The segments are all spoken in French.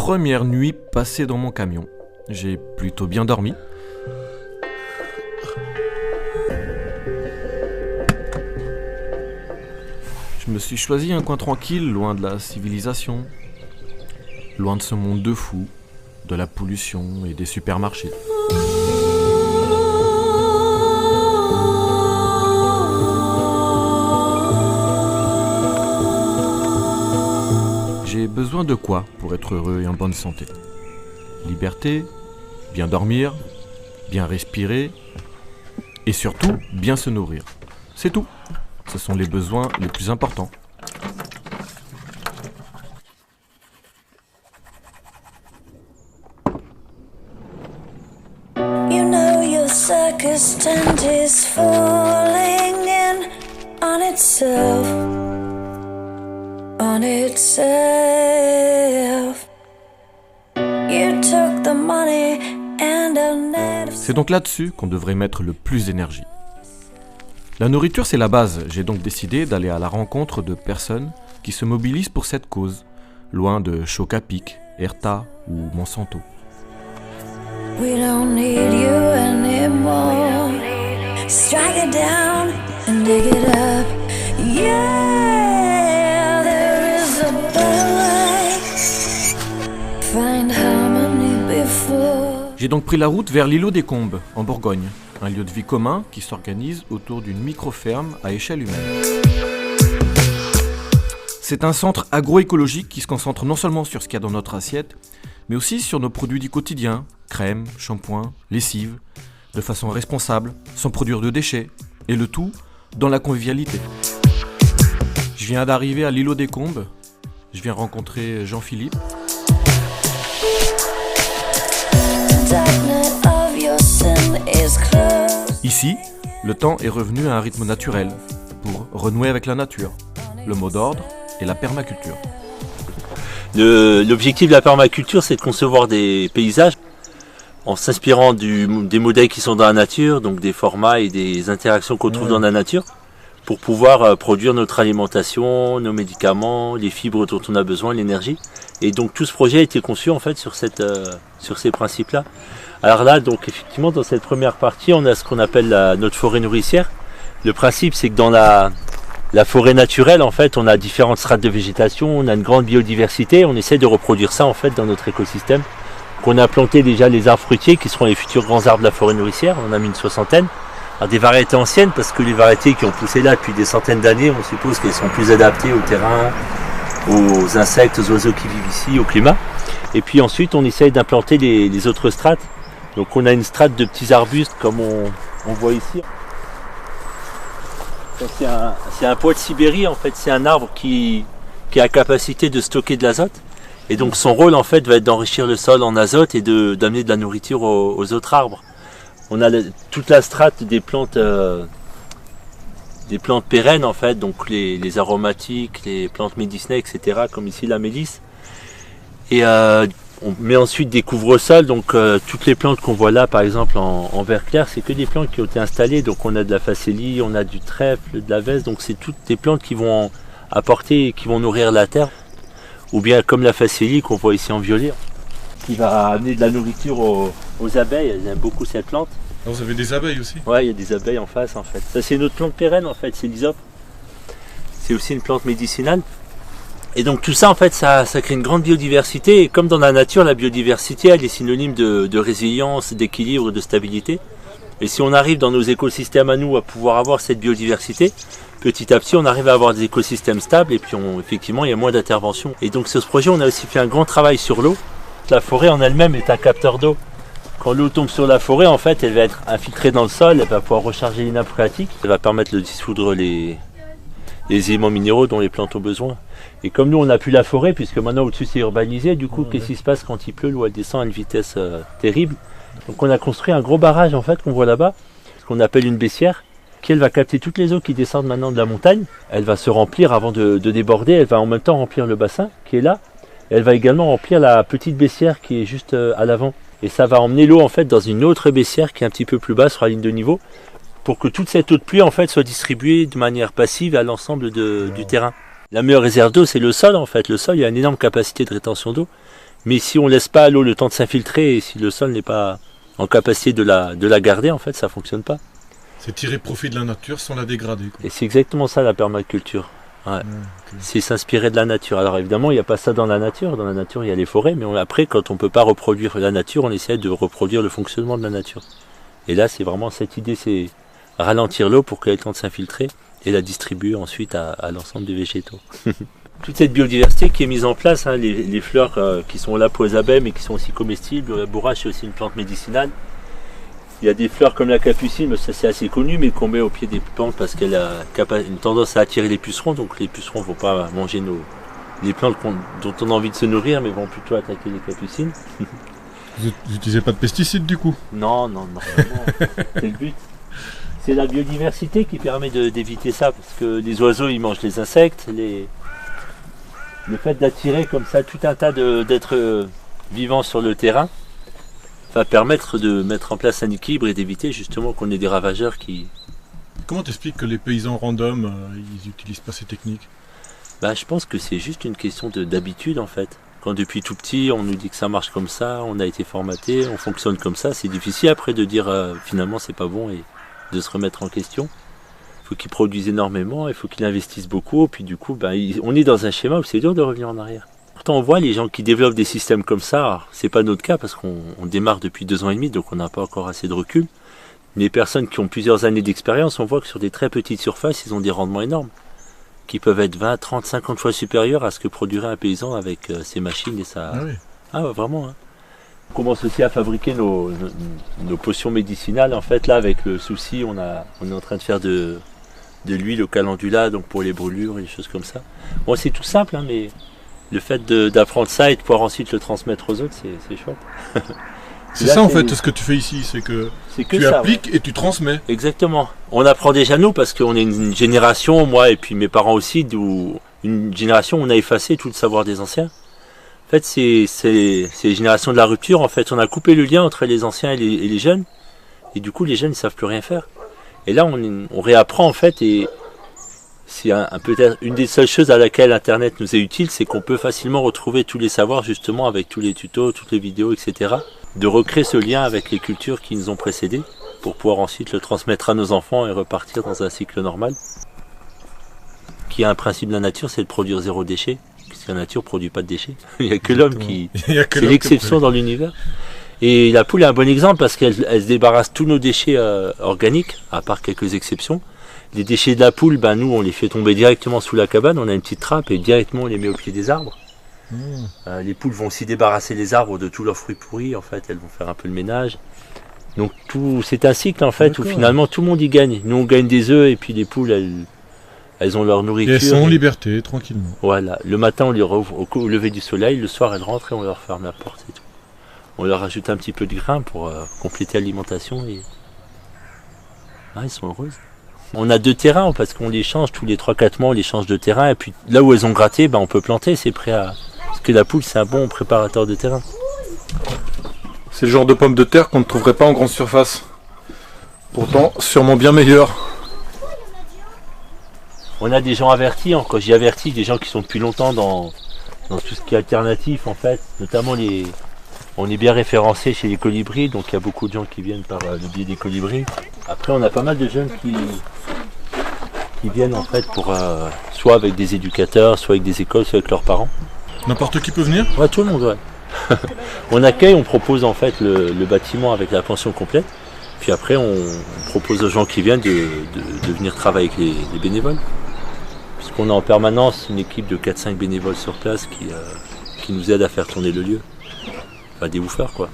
première nuit passée dans mon camion. J'ai plutôt bien dormi. Je me suis choisi un coin tranquille, loin de la civilisation, loin de ce monde de fous, de la pollution et des supermarchés. J'ai besoin de quoi pour être heureux et en bonne santé? Liberté, bien dormir, bien respirer et surtout bien se nourrir. C'est tout. Ce sont les besoins les plus importants. You know your circus tent is falling in on itself. On itself. You took the money and I'll never... C'est donc là-dessus qu'on devrait mettre le plus d'énergie. La nourriture, c'est la base. J'ai donc décidé d'aller à la rencontre de personnes qui se mobilisent pour cette cause, loin de Choc-à-Pic, Erta ou Monsanto. We don't need you anymore. Strike it down and dig it up. Yeah, there is a better way. Find harmony before. J'ai donc pris la route vers l'îlot des Combes, en Bourgogne, un lieu de vie commun qui s'organise autour d'une micro-ferme à échelle humaine. C'est un centre agroécologique qui se concentre non seulement sur ce qu'il y a dans notre assiette, mais aussi sur nos produits du quotidien, crème, shampoing, lessive, de façon responsable, sans produire de déchets, et le tout dans la convivialité. Je viens d'arriver à l'îlot des Combes, je viens rencontrer Jean-Philippe. Ici, le temps est revenu à un rythme naturel, pour renouer avec la nature. Le mot d'ordre est la permaculture. L'objectif de la permaculture, c'est de concevoir des paysages en s'inspirant des modèles qui sont dans la nature, donc des formats et des interactions qu'on trouve dans la nature, pour pouvoir produire notre alimentation, nos médicaments, les fibres dont on a besoin, l'énergie. Et donc tout ce projet a été conçu en fait sur ces principes-là. Alors là, donc effectivement, dans cette première partie, on a ce qu'on appelle notre forêt nourricière. Le principe, c'est que dans la forêt naturelle, en fait, on a différentes strates de végétation, on a une grande biodiversité, on essaie de reproduire ça en fait dans notre écosystème. On a planté déjà les arbres fruitiers qui seront les futurs grands arbres de la forêt nourricière, on en a mis une 60aine. Alors des variétés anciennes, parce que les variétés qui ont poussé là depuis des centaines d'années, on suppose qu'elles sont plus adaptées au terrain, aux insectes, aux oiseaux qui vivent ici, au climat. Et puis ensuite, on essaye d'implanter les autres strates. Donc on a une strate de petits arbustes comme on voit ici. C'est un pois de Sibérie, en fait, c'est un arbre qui a la capacité de stocker de l'azote. Et donc son rôle en fait va être d'enrichir le sol en azote et d'amener de la nourriture aux autres arbres. On a toute la strate des plantes pérennes en fait, donc les aromatiques, les plantes médicinales, etc. comme ici la mélisse. Et on met ensuite des couvre-sols, donc toutes les plantes qu'on voit là par exemple en vert clair, c'est que des plantes qui ont été installées. Donc on a de la facélie, on a du trèfle, de la veste, donc c'est toutes des plantes qui vont apporter et qui vont nourrir la terre. Ou bien comme la facélie qu'on voit ici en violet, qui va amener de la nourriture aux abeilles. Elles aiment beaucoup cette plante. Ah, vous avez des abeilles aussi? Ouais, il y a des abeilles en face en fait. Ça c'est une autre plante pérenne en fait, c'est l'hysope. C'est aussi une plante médicinale. Et donc tout ça en fait, ça crée une grande biodiversité. Et comme dans la nature, la biodiversité elle est synonyme de résilience, d'équilibre, de stabilité. Et si on arrive dans nos écosystèmes à nous à pouvoir avoir cette biodiversité, petit à petit on arrive à avoir des écosystèmes stables et puis effectivement il y a moins d'intervention. Et donc sur ce projet on a aussi fait un grand travail sur l'eau. La forêt en elle-même est un capteur d'eau. Quand l'eau tombe sur la forêt en fait elle va être infiltrée dans le sol, elle va pouvoir recharger les nappes phréatiques, elle va permettre de dissoudre les éléments minéraux dont les plantes ont besoin. Et comme nous on n'a plus la forêt puisque maintenant au-dessus c'est urbanisé, du coup qu'est-ce qui se passe quand il pleut? L'eau elle descend à une vitesse terrible. Donc on a construit un gros barrage en fait qu'on voit là-bas, ce qu'on appelle une baissière, qui elle va capter toutes les eaux qui descendent maintenant de la montagne. Elle va se remplir avant de déborder, elle va en même temps remplir le bassin qui est là. Elle va également remplir la petite baissière qui est juste à l'avant. Et ça va emmener l'eau en fait dans une autre baissière qui est un petit peu plus bas sur la ligne de niveau, pour que toute cette eau de pluie en fait soit distribuée de manière passive à l'ensemble du terrain. La meilleure réserve d'eau c'est le sol en fait. Le sol il y a une énorme capacité de rétention d'eau. Mais si on laisse pas l'eau le temps de s'infiltrer et si le sol n'est pas en capacité de la garder, en fait, ça fonctionne pas. C'est tirer profit de la nature sans la dégrader, quoi. Et c'est exactement ça la permaculture. Ouais. Ok. C'est s'inspirer de la nature. Alors évidemment, il n'y a pas ça dans la nature. Dans la nature, il y a les forêts, mais après, quand on ne peut pas reproduire la nature, on essaie de reproduire le fonctionnement de la nature. Et là, c'est vraiment cette idée, c'est ralentir l'eau pour qu'elle ait le temps de s'infiltrer et la distribuer ensuite à l'ensemble des végétaux. Toute cette biodiversité qui est mise en place, hein, les fleurs qui sont là pour les abeilles, mais qui sont aussi comestibles. Le bourrache, c'est aussi une plante médicinale. Il y a des fleurs comme la capucine, ça c'est assez connu, mais qu'on met au pied des plantes parce qu'elle a une tendance à attirer les pucerons. Donc les pucerons ne vont pas manger les plantes dont on a envie de se nourrir, mais vont plutôt attaquer les capucines. Vous n'utilisez pas de pesticides du coup? Non, c'est le but. C'est la biodiversité qui permet d'éviter ça, parce que les oiseaux ils mangent les insectes. Le fait d'attirer comme ça tout un tas d'êtres vivants sur le terrain va permettre de mettre en place un équilibre et d'éviter justement qu'on ait des ravageurs qui... Comment t'expliques que les paysans random, ils n'utilisent pas ces techniques? Je pense que c'est juste une question d'habitude en fait. Quand depuis tout petit on nous dit que ça marche comme ça, on a été formaté, on fonctionne comme ça, c'est difficile après de dire finalement c'est pas bon et de se remettre en question. Il faut qu'ils produisent énormément, il faut qu'ils investissent beaucoup, puis du coup on est dans un schéma où c'est dur de revenir en arrière. Pourtant on voit les gens qui développent des systèmes comme ça, c'est pas notre cas parce qu'on démarre depuis 2 ans et demi, donc on n'a pas encore assez de recul. Mais les personnes qui ont plusieurs années d'expérience, on voit que sur des très petites surfaces, ils ont des rendements énormes, qui peuvent être 20, 30, 50 fois supérieurs à ce que produirait un paysan avec ses machines et sa... Ah oui. Ah ouais, vraiment. Hein. On commence aussi à fabriquer nos potions médicinales. En fait, là, avec le souci, on est en train de faire de l'huile au calendula, donc pour les brûlures et des choses comme ça. Bon, c'est tout simple, hein, mais le fait d'apprendre ça et de pouvoir ensuite le transmettre aux autres, c'est chouette. C'est ça en fait, ce que tu fais ici, c'est que tu appliques et tu transmets. Exactement. On apprend déjà nous parce qu'on est une génération, moi et puis mes parents aussi, une génération où on a effacé tout le savoir des anciens. En fait, c'est les générations de la rupture. En fait, on a coupé le lien entre les anciens et les jeunes. Et du coup, les jeunes ne savent plus rien faire. Et là, on réapprend en fait. Et c'est peut-être une des seules choses à laquelle Internet nous est utile, c'est qu'on peut facilement retrouver tous les savoirs justement avec tous les tutos, toutes les vidéos, etc. De recréer ce lien avec les cultures qui nous ont précédés pour pouvoir ensuite le transmettre à nos enfants et repartir dans un cycle normal. Qui a un principe de la nature, c'est de produire 0 déchet. Parce que la nature ne produit pas de déchets. Il n'y a que l'homme qui... C'est l'exception dans l'univers. Et la poule est un bon exemple parce qu'elle se débarrasse tous nos déchets organiques, à part quelques exceptions. Les déchets de la poule, nous on les fait tomber directement sous la cabane, on a une petite trappe et directement on les met au pied des arbres. Les poules vont aussi débarrasser les arbres de tous leurs fruits pourris, en fait, elles vont faire un peu le ménage. Donc c'est un cycle en fait où finalement tout le monde y gagne. Nous on gagne des œufs et puis les poules elles ont leur nourriture. Et elles sont en liberté, tranquillement. Voilà, le matin on les rouvre au lever du soleil, le soir elles rentrent et on leur ferme la porte et tout. On leur ajoute un petit peu de grain pour compléter l'alimentation et ils sont heureuses. On a 2 terrains parce qu'on les change tous les 3-4 mois, on les change de terrain et puis là où elles ont gratté, on peut planter, c'est prêt à... Parce que la poule c'est un bon préparateur de terrain. C'est le genre de pommes de terre qu'on ne trouverait pas en grande surface. Pourtant, sûrement bien meilleur. On a des gens avertis, quand j'y avertis, des gens qui sont depuis longtemps dans tout ce qui est alternatif en fait, notamment on est bien référencé chez les colibris, donc il y a beaucoup de gens qui viennent par le biais des colibris. Après on a pas mal de jeunes qui viennent en fait pour soit avec des éducateurs, soit avec des écoles, soit avec leurs parents. N'importe qui peut venir? Ouais, tout le monde, ouais. On accueille, on propose en fait le bâtiment avec la pension complète. Puis après on propose aux gens qui viennent de venir travailler avec les bénévoles. Puisqu'on a en permanence une équipe de 4-5 bénévoles sur place qui nous aident à faire tourner le lieu. Enfin des bouffeurs quoi.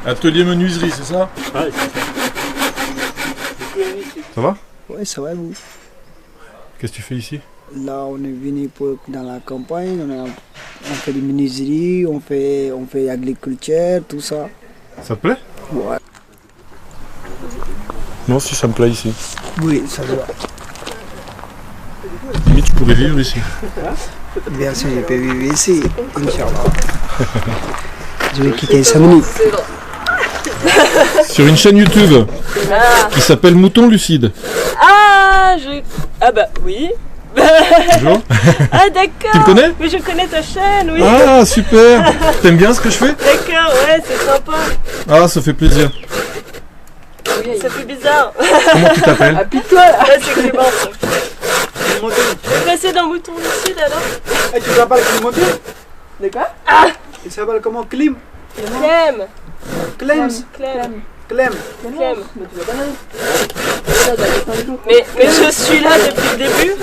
Atelier menuiserie, c'est ça? Ouais, c'est ça. Ça va? Oui, ça va vous. Qu'est-ce que tu fais ici? Là, on est venu dans la campagne, on fait des menuiseries, on fait agriculture, tout ça. Ça te plaît? Ouais. Moi aussi ça me plaît ici. Oui, ça va. Limite tu pourrais vivre ici. Bien sûr, je peux vivre ici, Inch'Allah. Je vais quitter 5 minutes. sur une chaîne YouTube qui s'appelle Mouton Lucide. Ah, bah oui. Bonjour. Ah d'accord. Tu me connais? Mais je connais ta chaîne, oui. Ah super. T'aimes bien ce que je fais? D'accord, ouais, c'est sympa. Ah, ça fait plaisir. Ça fait bizarre. Comment tu t'appelles? Appuie-toi là. Ouais, c'est Clémence. Tu veux passer dans Mouton Lucide alors? Et tu t'appelles Clémentine? De quoi? Il s'appelle comment? Clem? Clem. Clems? Clem. Clem? Clem. Mais je suis là depuis le début.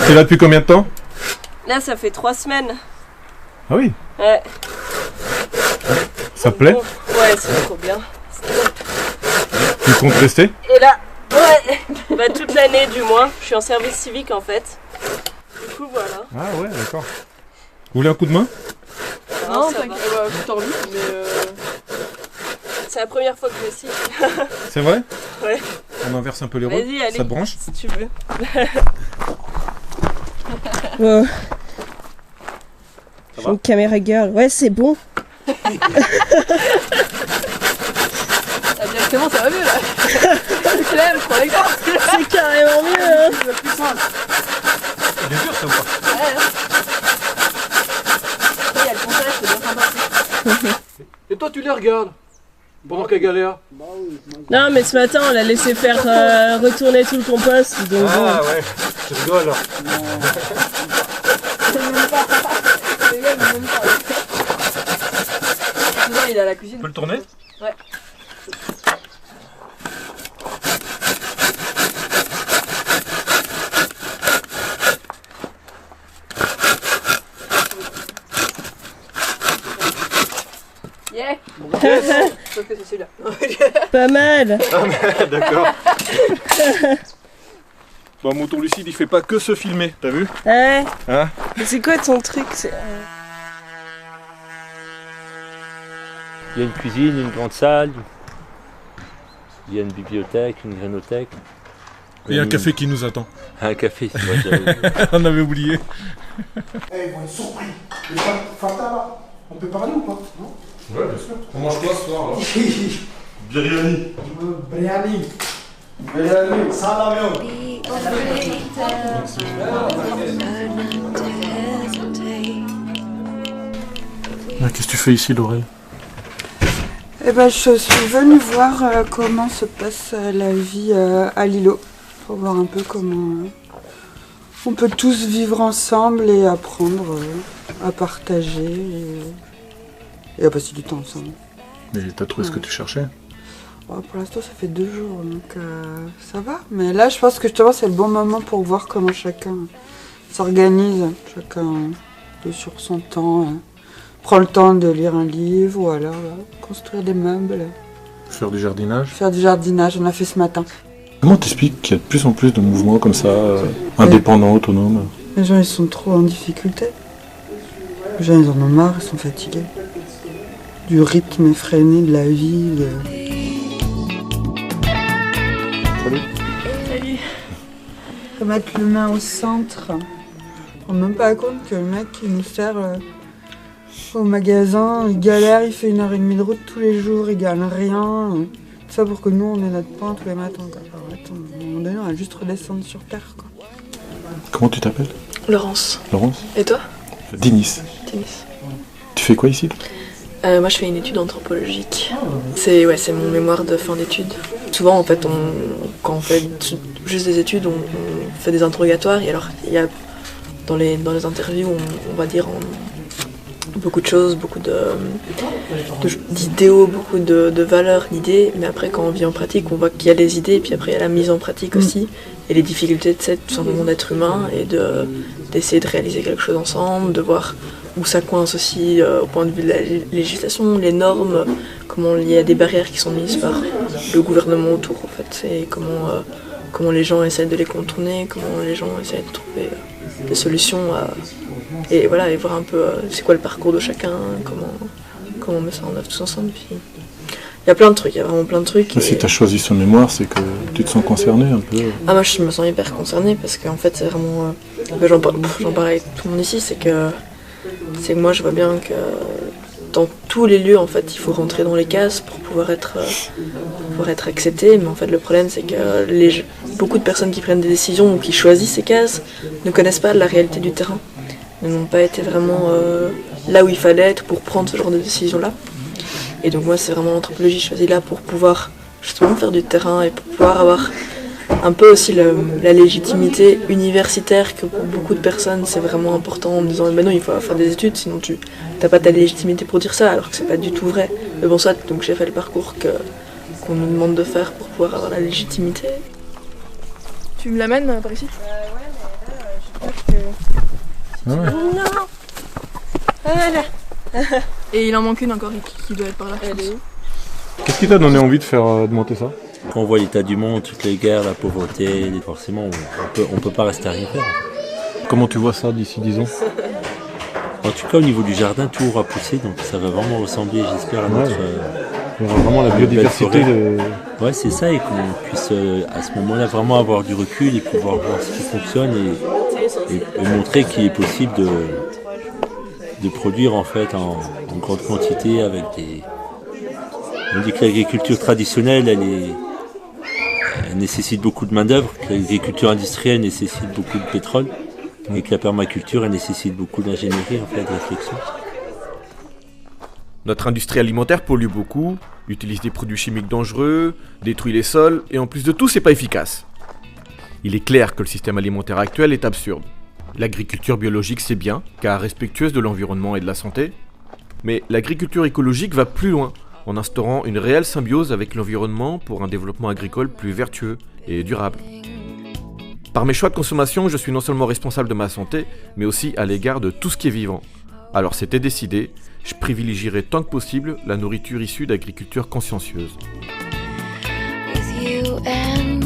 T'es là depuis combien de temps? Là, ça fait 3 semaines. Ah oui. Ouais. Ça te plaît? Ouais, c'est trop bien. Tu comptes rester? Et là, ouais, bah toute l'année du moins. Je suis en service civique en fait. Du coup, voilà. Ah ouais, d'accord. Vous voulez un coup de main? Non, ça va. C'est la première fois que je scie. C'est vrai? Ouais. On inverse un peu les rôles. Vas-y, allez. Ça te branche? Si tu veux. Wow. Je suis une caméra girl. Ouais, c'est bon. Directement, ça va mieux là. Clem, je prends l'exemple. C'est carrément mieux. Hein. Bien sûr, ça ou pas? Ouais. Il y a le conseil, c'est bien sympa. Et toi, tu les regardes pendant qu'elle galère. Non, mais ce matin, on l'a laissé faire retourner tout le compost. Donc Ah ouais, tu rigoles alors. Souvent, il est à la cuisine. Tu peux le tourner? Ouais. Yeah. Sauf que c'est celui-là. Pas mal. D'accord. Bon, Mouton Lucide, il fait pas que se filmer, t'as vu? Ouais. Hein? Mais c'est quoi ton truc? Il y a une cuisine, une grande salle, il y a une bibliothèque, une grénothèque. Et un café qui nous attend. Un café, c'est vrai. On avait oublié. Eh, ils vont être surpris. Fata là, on peut parler ou pas? Non? Ouais, bien sûr. On mange quoi ce soir alors? Biryani. Biryani. Biryani. Salam. Qu'est-ce que tu fais ici, Laurel? Eh ben, je suis venue voir comment se passe la vie à l'îlot, pour voir un peu comment on peut tous vivre ensemble et apprendre à partager et à passer du temps ensemble. Mais t'as trouvé ce que tu cherchais? Pour l'instant, ça fait 2 jours, donc ça va. Mais là, je pense que justement, c'est le bon moment pour voir comment chacun s'organise, chacun sur son temps. Prends le temps de lire un livre ou alors construire des meubles. Faire du jardinage? Faire du jardinage, on a fait ce matin. Comment t'expliques qu'il y a de plus en plus de mouvements comme ça, indépendants, autonomes? Les gens, ils sont trop en difficulté. Les gens, ils en ont marre, ils sont fatigués. Du rythme effréné de la vie. Salut. Salut. Faut mettre l'humain au centre. On ne rend même pas compte que le mec qui nous sert au magasin, il galère, il fait 1h30 de route tous les jours, il gagne rien. Tout ça pour que nous, on ait notre pain tous les matins. Quoi. Alors, attends, à un moment donné, on va juste redescendre sur terre. Quoi. Comment tu t'appelles? Laurence. Laurence? Et toi? Denis. Denis. Tu fais quoi ici? Moi, je fais une étude anthropologique. C'est mon mémoire de fin d'études. Souvent, en fait, quand on fait juste des études, on fait des interrogatoires. Et alors, il y a dans les interviews, on va dire beaucoup de choses, beaucoup d'idéaux, beaucoup de valeurs, d'idées. Mais après, quand on vit en pratique, on voit qu'il y a les idées, et puis après, il y a la mise en pratique aussi. Et les difficultés de tout simplement d'être humain et d'essayer de réaliser quelque chose ensemble, de voir où ça coince aussi au point de vue de la législation, les normes, comment il y a des barrières qui sont mises par le gouvernement autour en fait, et comment les gens essaient de les contourner, comment les gens essaient de trouver des solutions et voilà, et voir un peu c'est quoi le parcours de chacun, comment on met ça en œuvre tous ensemble. Puis, il y a plein de trucs, il y a vraiment plein de trucs. Si tu as choisi ce mémoire, c'est que tu te sens concerné un peu? Ah, moi je me sens hyper concernée parce qu'en fait c'est vraiment... j'en parle avec tout le monde ici, c'est que moi je vois bien que dans tous les lieux, en fait, il faut rentrer dans les cases pour pouvoir être accepté. Mais en fait, le problème, c'est que beaucoup de personnes qui prennent des décisions ou qui choisissent ces cases ne connaissent pas la réalité du terrain, n'ont pas été vraiment là où il fallait être pour prendre ce genre de décision-là. Et donc moi, c'est vraiment l'anthropologie choisie là pour pouvoir justement faire du terrain et pour pouvoir avoir un peu aussi la légitimité universitaire que pour beaucoup de personnes c'est vraiment important en disant mais non, il faut faire des études sinon tu n'as pas ta légitimité pour dire ça, alors que c'est pas du tout vrai. Mais bon, ça, donc j'ai fait le parcours qu'on nous demande de faire pour pouvoir avoir la légitimité. Tu me l'amènes par ici? Ouais, mais là, j'ai peur que... Non. Voilà. Et il en manque une encore qui doit être par là. Qu'est-ce qui t'a donné envie de monter ça? Quand on voit l'état du monde, toutes les guerres, la pauvreté, forcément on peut pas rester à rien faire. Comment tu vois ça d'ici 10 ans? En tout cas, au niveau du jardin, tout aura poussé, donc ça va vraiment ressembler, j'espère, à notre... il y aura vraiment la biodiversité de... Ouais, c'est ça, et qu'on puisse à ce moment-là vraiment avoir du recul et pouvoir voir ce qui fonctionne et montrer qu'il est possible de produire en fait en grande quantité avec des... On dit que l'agriculture traditionnelle, elle nécessite beaucoup de main-d'œuvre, que l'agriculture industrielle nécessite beaucoup de pétrole, et que la permaculture, elle nécessite beaucoup d'ingénierie, en fait, de réflexion. Notre industrie alimentaire pollue beaucoup, utilise des produits chimiques dangereux, détruit les sols, et en plus de tout, c'est pas efficace. Il est clair que le système alimentaire actuel est absurde. L'agriculture biologique, c'est bien, car respectueuse de l'environnement et de la santé, mais l'agriculture écologique va plus loin, en instaurant une réelle symbiose avec l'environnement pour un développement agricole plus vertueux et durable. Par mes choix de consommation, je suis non seulement responsable de ma santé, mais aussi à l'égard de tout ce qui est vivant. Alors c'était décidé, je privilégierai tant que possible la nourriture issue d'agriculture consciencieuse. With you and